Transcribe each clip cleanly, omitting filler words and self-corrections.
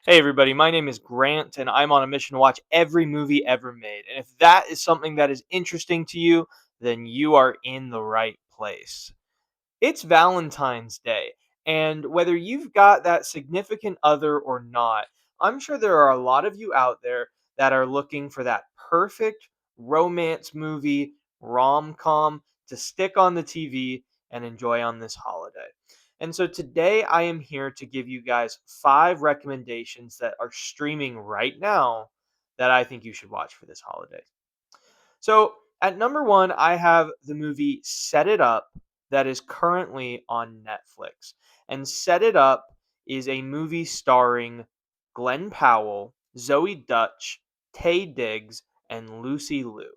Hey everybody, my name is Grant and I'm on a mission to watch every movie ever made. And if that is something that is interesting to you, then you are in the right place. It's Valentine's Day, and whether you've got that significant other or not, I'm sure there are a lot of you out there that are looking for that perfect romance movie, rom com to stick on the TV and enjoy on this holiday. And so today I am here to give you guys 5 recommendations that are streaming right now that I think you should watch for this holiday. So at number one, I have the movie Set It Up that is currently on Netflix. And Set It Up is a movie starring Glenn Powell, Zoe Dutch, Tay Diggs, and Lucy Liu.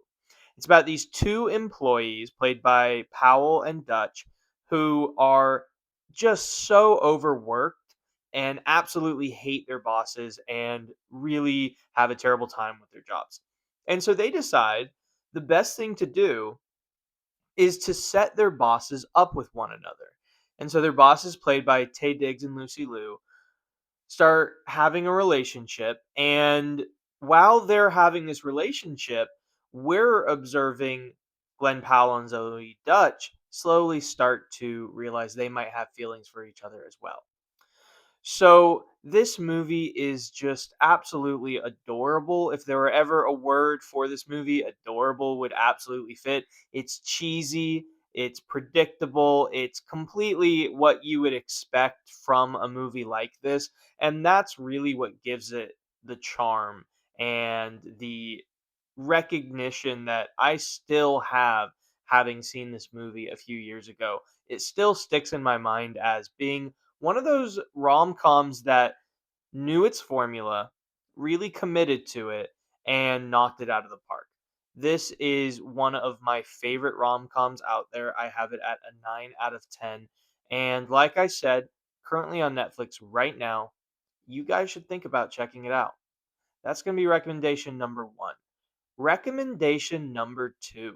It's about these two employees played by Powell and Dutch who are just so overworked and absolutely hate their bosses and really have a terrible time with their jobs. And so they decide the best thing to do is to set their bosses up with one another. And so their bosses, played by Tay Diggs and Lucy Liu, start having a relationship. And while they're having this relationship, we're observing Glenn Powell and Zoe Dutch slowly start to realize they might have feelings for each other as well. So this movie is just absolutely adorable. If there were ever a word for this movie, adorable would absolutely fit. It's cheesy, it's predictable, it's completely what you would expect from a movie like this, and that's really what gives it the charm and the recognition that I still have having seen this movie a few years ago. It still sticks in my mind as being one of those rom-coms that knew its formula, really committed to it, and knocked it out of the park. This is one of my favorite rom-coms out there. I have it at a 9 out of 10. And like I said, currently on Netflix right now, you guys should think about checking it out. That's going to be recommendation number 1. Recommendation number 2.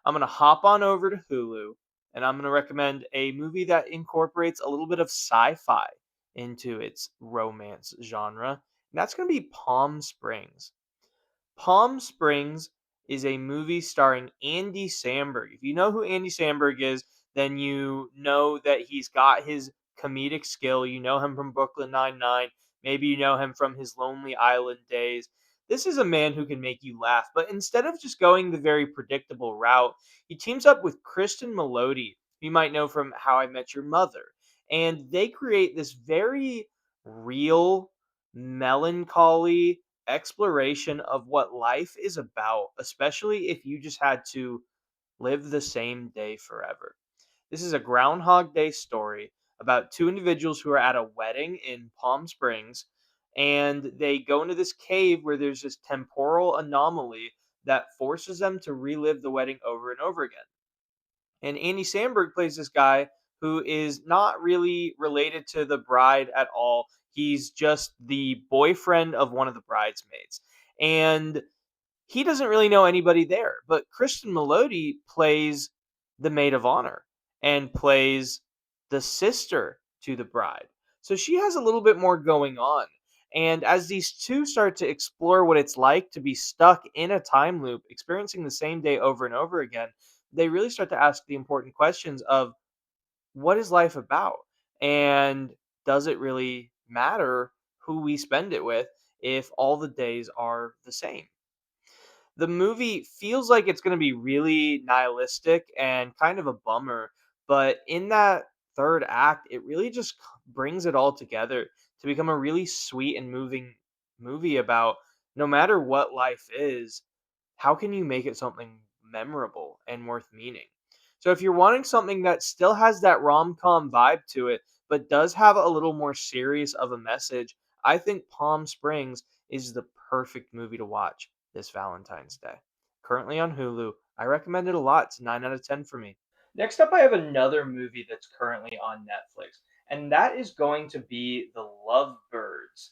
I'm going to hop on over to Hulu and I'm going to recommend a movie that incorporates a little bit of sci fi into its romance genre. And that's going to be Palm Springs. Palm Springs is a movie starring Andy Samberg. If you know who Andy Samberg is, then you know that he's got his comedic skill. You know him from Brooklyn Nine-Nine. Maybe you know him from his Lonely Island days. This is a man who can make you laugh, but instead of just going the very predictable route, he teams up with Kristen Melody, you might know from How I Met Your Mother. And they create this very real, melancholy, exploration of what life is about, especially if you just had to live the same day forever. This is a Groundhog Day story about two individuals who are at a wedding in Palm Springs, and they go into this cave where there's this temporal anomaly that forces them to relive the wedding over and over again. And Andy Samberg plays this guy who is not really related to the bride at all. He's just the boyfriend of one of the bridesmaids. And he doesn't really know anybody there. But Kristen Melody plays the maid of honor and plays the sister to the bride. So she has a little bit more going on. And as these two start to explore what it's like to be stuck in a time loop, experiencing the same day over and over again, they really start to ask the important questions of what is life about? And does it really matter who we spend it with if all the days are the same? The movie feels like it's gonna be really nihilistic and kind of a bummer, but in that 3rd act, it really just brings it all together to become a really sweet and moving movie about no matter what life is, how can you make it something memorable and worth meaning? So if you're wanting something that still has that rom-com vibe to it, but does have a little more serious of a message, I think Palm Springs is the perfect movie to watch this Valentine's Day. Currently on Hulu. I recommend it a lot. It's 9 out of 10 for me. Next up, I have another movie that's currently on Netflix, and that is going to be The Lovebirds.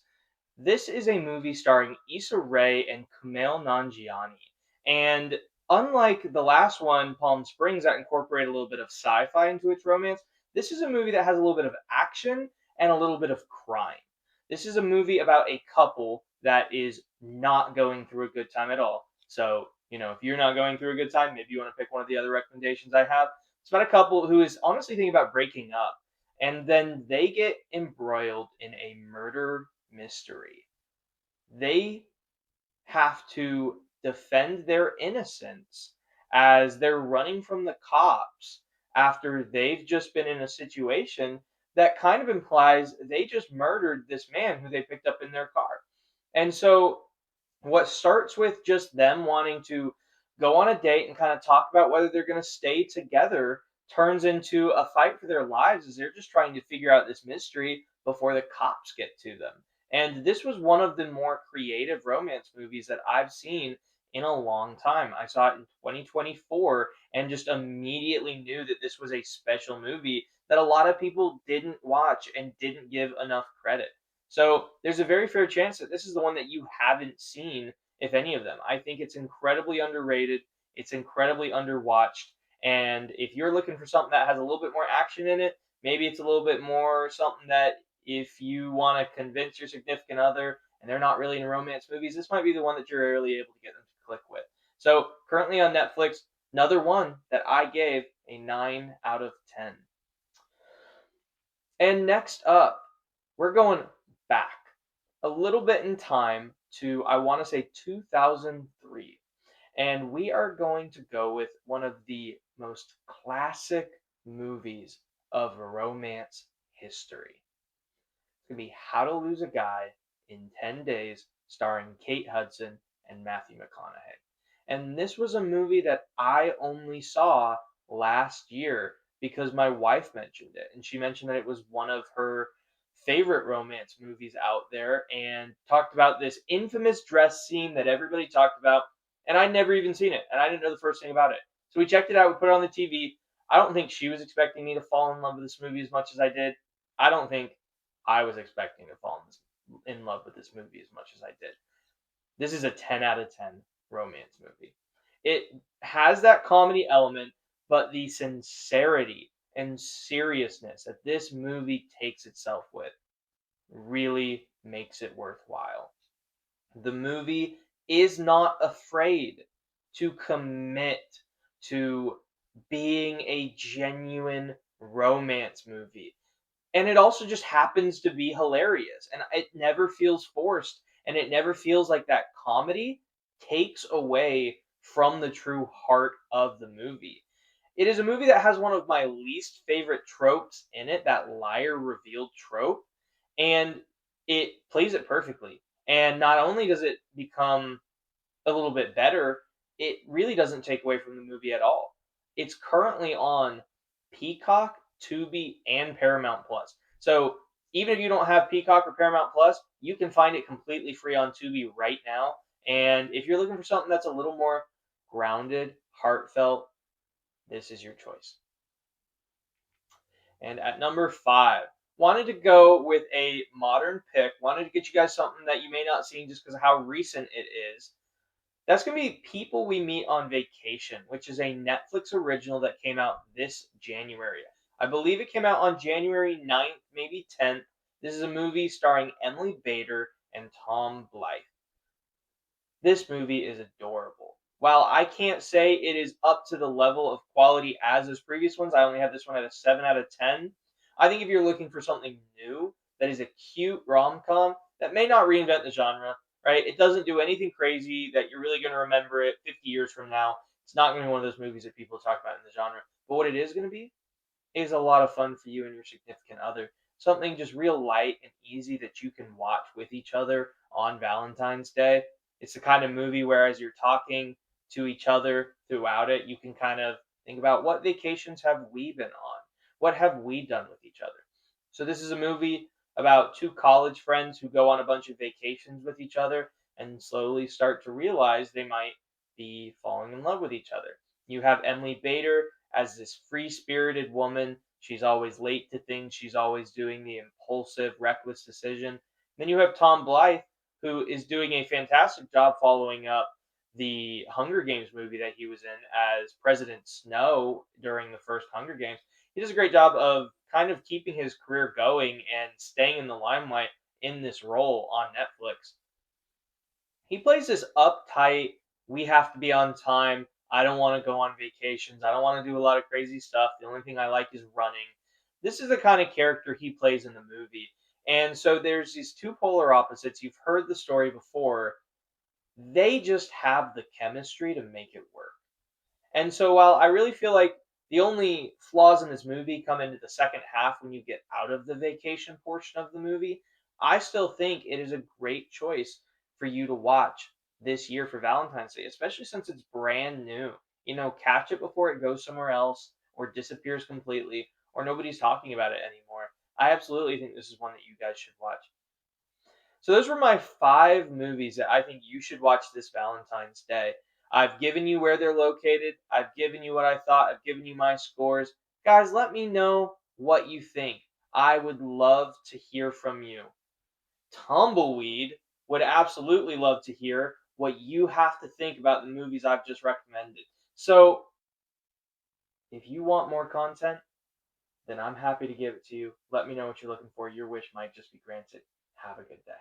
This is a movie starring Issa Rae and Kumail Nanjiani. And unlike the last one, Palm Springs, that incorporated a little bit of sci-fi into its romance, this is a movie that has a little bit of action and a little bit of crime. This is a movie about a couple that is not going through a good time at all. So, if you're not going through a good time, maybe you want to pick one of the other recommendations I have. It's about a couple who is honestly thinking about breaking up, and then they get embroiled in a murder mystery. They have to defend their innocence as they're running from the cops after they've just been in a situation that kind of implies they just murdered this man who they picked up in their car. And so what starts with just them wanting to go on a date and kind of talk about whether they're going to stay together turns into a fight for their lives as they're just trying to figure out this mystery before the cops get to them. And this was one of the more creative romance movies that I've seen in a long time. I saw it in 2024 and just immediately knew that this was a special movie that a lot of people didn't watch and didn't give enough credit. So there's a very fair chance that this is the one that you haven't seen, if any of them. I think it's incredibly underrated. It's incredibly underwatched. And if you're looking for something that has a little bit more action in it, maybe it's a little bit more something that if you want to convince your significant other and they're not really into romance movies, this might be the one that you're really able to get them to click with. So currently on Netflix, another one that I gave a 9 out of 10. And next up, we're going back a little bit in time to, I want to say, 2003. And we are going to go with one of the most classic movies of romance history. It's going to be How to Lose a Guy in 10 Days, starring Kate Hudson and Matthew McConaughey. And this was a movie that I only saw last year because my wife mentioned it. And she mentioned that it was one of her favorite romance movies out there and talked about this infamous dress scene that everybody talked about. And I'd never even seen it. And I didn't know the first thing about it. So we checked it out. We put it on the TV. I don't think she was expecting me to fall in love with this movie as much as I did. I don't think I was expecting to fall in love with this movie as much as I did. This is a 10 out of 10 romance movie. It has that comedy element, but the sincerity and seriousness that this movie takes itself with really makes it worthwhile. The movie is not afraid to commit to being a genuine romance movie, and it also just happens to be hilarious, and it never feels forced, and it never feels like that comedy takes away from the true heart of the movie. It is a movie that has one of my least favorite tropes in it, that liar revealed trope, and it plays it perfectly. And not only does it become a little bit better, it really doesn't take away from the movie at all. It's currently on Peacock, Tubi, and Paramount Plus. So even if you don't have Peacock or Paramount Plus, you can find it completely free on Tubi right now. And if you're looking for something that's a little more grounded, heartfelt, this is your choice. And at number 5, wanted to go with a modern pick. Wanted to get you guys something that you may not seen just because of how recent it is. That's going to be People We Meet on Vacation, which is a Netflix original that came out this January. I believe it came out on January 9th, maybe 10th. This is a movie starring Emily Bader and Tom Blythe. This movie is adorable. While I can't say it is up to the level of quality as his previous ones, I only have this one at a 7 out of 10. I think if you're looking for something new, that is a cute rom com that may not reinvent the genre, right? It doesn't do anything crazy that you're really going to remember it 50 years from now. It's not going to be one of those movies that people talk about in the genre. But what it is going to be is a lot of fun for you and your significant other. Something just real light and easy that you can watch with each other on Valentine's Day. It's the kind of movie where as you're talking to each other throughout it, you can kind of think about what vacations have we been on? What have we done with each other? So this is a movie about two college friends who go on a bunch of vacations with each other and slowly start to realize they might be falling in love with each other. You have Emily Bader as this free spirited woman. She's always late to things, she's always doing the impulsive, reckless decision. Then you have Tom Blythe, who is doing a fantastic job following up the Hunger Games movie that he was in as President Snow during the first Hunger Games. He does a great job of kind of keeping his career going and staying in the limelight in this role on Netflix. He plays this uptight, we have to be on time. I don't want to go on vacations. I don't want to do a lot of crazy stuff. The only thing I like is running. This is the kind of character he plays in the movie. And so there's these two polar opposites. You've heard the story before. They just have the chemistry to make it work. And so while I really feel like the only flaws in this movie come into the second half when you get out of the vacation portion of the movie, I still think it is a great choice for you to watch this year for Valentine's Day, especially since it's brand new. Catch it before it goes somewhere else or disappears completely or nobody's talking about it anymore. I absolutely think this is one that you guys should watch. So those were my 5 movies that I think you should watch this Valentine's Day. I've given you where they're located. I've given you what I thought. I've given you my scores. Guys, let me know what you think. I would love to hear from you. Tumbleweed would absolutely love to hear what you have to think about the movies I've just recommended. So, if you want more content, then I'm happy to give it to you. Let me know what you're looking for. Your wish might just be granted. Have a good day.